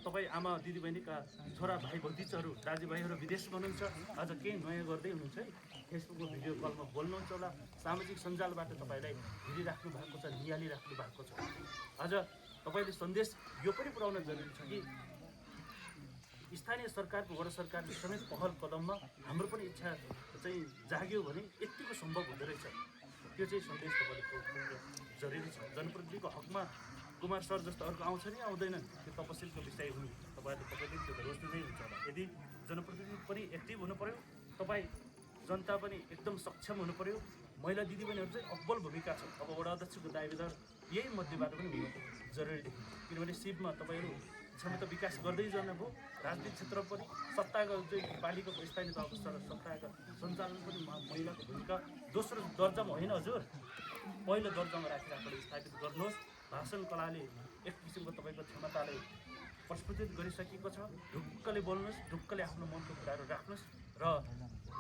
तपाईँ आमा दिदीबहिनीका छोरा भाइ भतिजहरू दाजुभाइहरू विदेशमा हुनुहुन्छ, अझ केही नयाँ गर्दै हुनुहुन्छ है, फेसबुकमा भिडियो कलमा बोल्नुहुन्छ होला, सामाजिक सञ्जालबाट तपाईँलाई हेरिराख्नु भएको छ, निहालिराख्नु भएको छ। अझ तपाईँले सन्देश यो पनि पुर्याउन जरुरी छ कि स्थानीय सरकारको वडा सरकारले समेत पहल कदममा हाम्रो पनि इच्छा चाहिँ जाग्यो भने यतिको सम्भव हुँदो रहेछ। त्यो चाहिँ सन्देश तपाईँले पुर्याउनु जरुरी छ। जनप्रतिनिधिको हकमा कुमार सर जस्तो अर्को आउँछ नि आउँदैनन्, त्यो तपसिलको विषय हुनु तपाईँले त्यो त रोज्नु नै हुन्छ होला। यदि जनप्रतिनिधि पनि एक्टिभ हुनु पर्यो, तपाईँ जनता पनि एकदम सक्षम हुनु पर्यो। महिला दिदीबहिनीहरू चाहिँ अब्बल भूमिका छ। अब वडा अध्यक्षको दायित्व यही मध्येबाट पनि हुनु जरुरी देखिन्छ, किनभने सिपमा तपाईँहरू क्षमता विकास गर्दै जानुभयो। राजनीतिक क्षेत्र पनि सत्ताको चाहिँ पालिकाको स्थानीय तहको सत्ताका सञ्चालन पनि महिलाको भूमिका दोस्रो दर्जामा होइन हजुर, पहिलो दर्जामा राखेर आफूले स्थापित गर्नुहोस्। भाषण कलाले एक किसिमको तपाईँको क्षमतालाई प्रस्फुटित गरिसकेको छ। ढुक्कले बोल्नुहोस्, ढुक्कले आफ्नो मनको कुराहरू राख्नुहोस् र